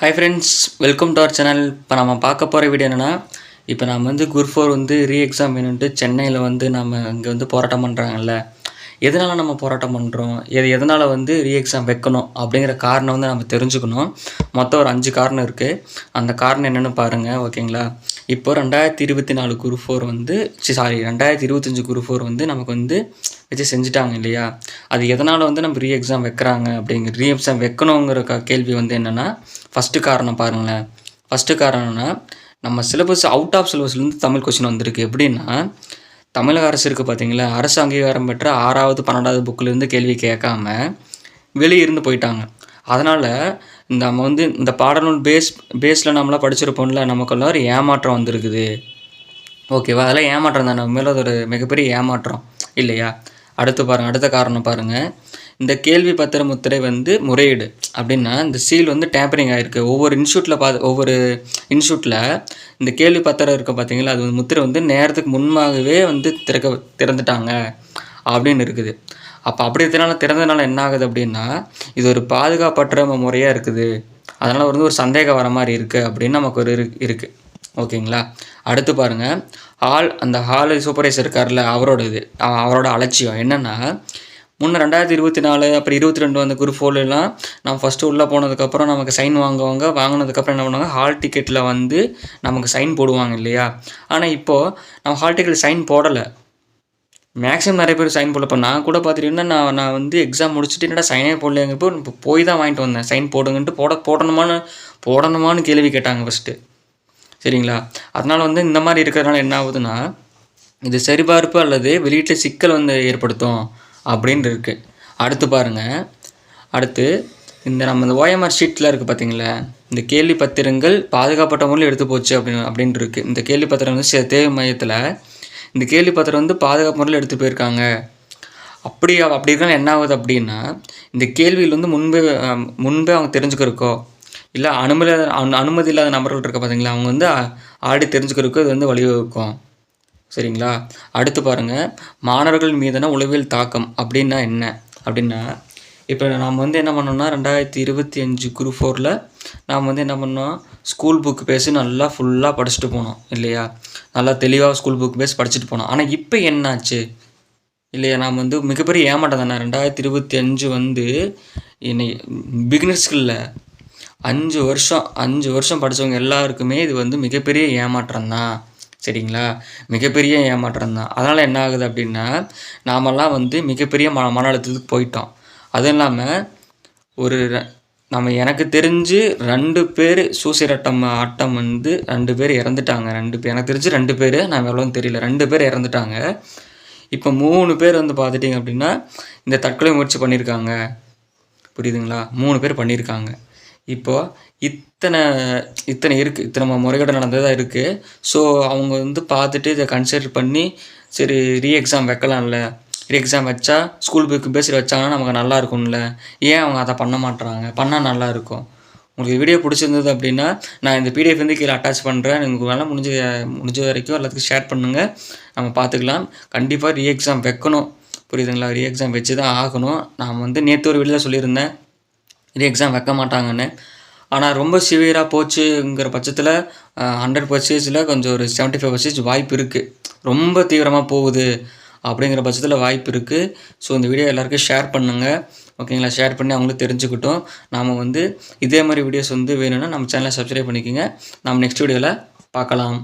Hi friends, welcome to our channel. இப்போ நம்ம பார்க்க போகிற வீடியோ என்னென்னா, இப்போ நம்ம வந்து குரூப் 4 வந்து ரீ எக்ஸாம் வேணும்ன்ட்டு சென்னையில் வந்து நம்ம இங்கே வந்து போராட்டம் பண்ணுறாங்கல்ல. எதனால் நம்ம போராட்டம் பண்ணுறோம், எதனால் வந்து ரீ எக்ஸாம் வைக்கணும் அப்படிங்கிற காரணம் வந்து நம்ம தெரிஞ்சுக்கணும். மொத்தம் ஒரு 5 காரணம் இருக்குது. அந்த காரணம் என்னென்னு பாருங்கள், ஓகேங்களா. இப்போ 2024 குரூப் 4 வந்து 2025 குரூப் 4 வந்து நமக்கு வந்து வச்சு செஞ்சுட்டாங்க இல்லையா. அது எதனால் வந்து நம்ம ரீ எக்ஸாம் வைக்கிறாங்க அப்படிங்கிற ரீ எக்ஸாம் வைக்கணுங்கிற கேள்வி வந்து என்னென்னா, ஃபஸ்ட்டு காரணம் பாருங்களேன். ஃபஸ்ட்டு காரணம்னா, நம்ம சிலபஸ் அவுட் ஆஃப் சிலபஸ்லேருந்து தமிழ் கொஸ்டின் வந்திருக்கு. எப்படின்னா, தமிழக அரசு இருக்குது பார்த்தீங்களா, அரசு அங்கீகாரம் பெற்ற 6வது 12வது புக்கிலேருந்து கேள்வி கேட்காம வெளியே இருந்து போயிட்டாங்க. அதனால் நம்ம வந்து இந்த பாடநூல் பேஸில் நம்மளாம் படிச்சிருப்போம்ல, நமக்குள்ள ஒரு ஏமாற்றம் வந்திருக்குது. ஓகேவா, அதெல்லாம் ஏமாற்றம் தானே, மேலே அது ஒரு மிகப்பெரிய ஏமாற்றம் இல்லையா. அடுத்த காரணம் பாருங்கள். இந்த கேள்வி பத்திர முத்திரை வந்து முறையீடு அப்படின்னா, இந்த சீல் வந்து டேம்பரிங் ஆகிருக்கு. ஒவ்வொரு இன்ஸ்டியூட்டில் இந்த கேள்வி பத்திரம் இருக்க பார்த்தீங்களா, அது முத்திரை வந்து நேரத்துக்கு முன்பாகவே வந்து திறந்துட்டாங்க அப்படின்னு இருக்குது. அப்போ அப்படி திறந்ததுனால என்ன ஆகுது அப்படின்னா, இது ஒரு பாதுகாப்பற்ற முறையாக இருக்குது. அதனால் வந்து ஒரு சந்தேகம் வர மாதிரி இருக்குது அப்படின்னு நமக்கு ஒரு இருக்குது. ஓகேங்களா. அடுத்து பாருங்கள், அந்த ஹால் சூப்பர்வைசர் இருக்கார்ல, அவரோட அலட்சியம் என்னென்னா, முன்னே 2024 அப்புறம் 22 வந்த குரூப் 4லாம் நம்ம ஃபஸ்ட்டு உள்ளே போனதுக்கப்புறம் நமக்கு சைன் வாங்கினதுக்கப்புறம் என்ன பண்ணுவாங்க, ஹால் டிக்கெட்டில் வந்து நமக்கு சைன் போடுவாங்க இல்லையா. ஆனால் இப்போது நம்ம ஹால் டிக்கெட்டில் சைன் போடலை. மேக்ஸிமம் நிறைய பேர் சைன் போடல. இப்போ நான் கூட பார்த்துட்டிங்கன்னா, நான் வந்து எக்ஸாம் முடிச்சுட்டு என்னடா சைனே போடலைங்கப்போ இப்போ போய் தான் வாங்கிட்டு வந்தேன். சைன் போடுங்கன்ட்டு போடணுமான்னு கேள்வி கேட்டாங்க ஃபஸ்ட்டு. சரிங்களா. அதனால் வந்து இந்த மாதிரி இருக்கிறதுனால என்ன ஆகுதுன்னா, இது சரிபார்ப்பு அல்லது வெளியீட்டில் சிக்கல் வந்து ஏற்படுத்தும் அப்படின்னு இருக்குது. அடுத்து பாருங்கள், நம்ம இந்த ஓஎம்ஆர் ஷீட்டில் இருக்குது பார்த்தீங்களா, இந்த கேள்வி பத்திரங்கள் பாதுகாப்பட்ட முறையில் எடுத்து போச்சு அப்படின்னு இருக்குது. இந்த கேள்வி பத்திரம் வந்து தேவை மையத்தில் இந்த கேள்வி பத்திரம் வந்து பாதுகாப்பு முறையில் எடுத்து போயிருக்காங்க. அப்படி இருக்கிறனால என்ன ஆகுது அப்படின்னா, இந்த கேள்வியில் வந்து முன்பே அவங்க தெரிஞ்சுக்கிறக்கோ இல்லை அனுமதி இல்லாத நபர்கள் இருக்க பார்த்தீங்களா, அவங்க வந்து ஆல்ரெடி தெரிஞ்சுக்கிறதுக்கு இது வந்து வழிவகுக்கும். சரிங்களா. அடுத்து பாருங்கள், மாணவர்கள் மீதான உளவியல் தாக்கம் அப்படின்னா என்ன அப்படின்னா, இப்போ நாம் வந்து என்ன பண்ணோம்னா 2025 குரூப் 4ல் நாம் வந்து என்ன பண்ணோம், ஸ்கூல் புக் பேஸு நல்லா ஃபுல்லாக படிச்சுட்டு போனோம் இல்லையா. நல்லா தெளிவாக ஸ்கூல் புக் பேஸ் படிச்சுட்டு போனோம். ஆனால் இப்போ என்னாச்சு இல்லையா, நாம் வந்து மிகப்பெரிய ஏமாட்டம் தானே. 2025 வந்து பிகினர்ஸ்க்கு இல்லை, 5 வருஷம் படித்தவங்க எல்லாருக்குமே இது வந்து மிகப்பெரிய ஏமாற்றம் தான். சரிங்களா, மிகப்பெரிய ஏமாற்றம் தான். அதனால் என்ன ஆகுது அப்படின்னா, நாமெல்லாம் வந்து மிகப்பெரிய மன அழுத்தத்துக்கு போயிட்டோம். அதுவும் இல்லாமல் எனக்கு தெரிஞ்சு 2 பேர் சூசைட் அட்டம் வந்து 2 பேர் இறந்துட்டாங்க. எனக்கு தெரிஞ்சு 2 பேர், நான் எவ்வளோன்னு தெரியல, 2 பேர் இறந்துட்டாங்க. இப்போ 3 பேர் வந்து பார்த்துட்டிங்க அப்படின்னா இந்த தற்கொலை முயற்சி பண்ணியிருக்காங்க. புரியுதுங்களா, 3 பேர் பண்ணியிருக்காங்க. இப்போது இத்தனை இருக்குது, இத்தனை முறைகேடு நடந்ததாக இருக்குது. ஸோ அவங்க வந்து பார்த்துட்டு இதை கன்சிடர் பண்ணி சரி ரீ எக்ஸாம் வைக்கலாம்ல, ரீ எக்ஸாம் வச்சா ஸ்கூல் புக்கு பேஸில் வச்சாங்கன்னா நமக்கு நல்லா இருக்கும்ல, ஏன் அவங்க அதை பண்ண மாட்டுறாங்க, பண்ணால் நல்லாயிருக்கும். உங்களுக்கு வீடியோ பிடிச்சிருந்தது அப்படின்னா நான் இந்த பிடிஎஃப் வந்து கீழே அட்டாச் பண்ணுறேன். உங்களுக்கு வேலை முடிஞ்ச வரைக்கும் எல்லாத்துக்கும் ஷேர் பண்ணுங்கள், நம்ம பார்த்துக்கலாம். கண்டிப்பாக ரீ எக்ஸாம் வைக்கணும், புரியுதுங்களா. ரீ எக்ஸாம் வச்சு தான் ஆகணும். நான் வந்து நேற்று ஒரு வீடியோவில் சொல்லியிருந்தேன் ரீ எக்ஸாம் வைக்க மாட்டாங்கன்னு. ஆனால் ரொம்ப சிவியராக போச்சுங்கிற பட்சத்தில் 100% கொஞ்சம் ஒரு 75% வாய்ப்பு இருக்குது. ரொம்ப தீவிரமாக போகுது அப்படிங்கிற பட்சத்தில் வாய்ப்பு இருக்குது. ஸோ இந்த வீடியோ எல்லாருக்கும் ஷேர் பண்ணுங்கள், ஓகேங்களா. ஷேர் பண்ணி அவங்களும் தெரிஞ்சுக்கிட்டோம். நாம் வந்து இதே மாதிரி வீடியோஸ் வந்து வேணும்னா நம்ம சேனலை சப்ஸ்கிரைப் பண்ணிக்கோங்க. நம்ம நெக்ஸ்ட் வீடியோவில் பார்க்கலாம்.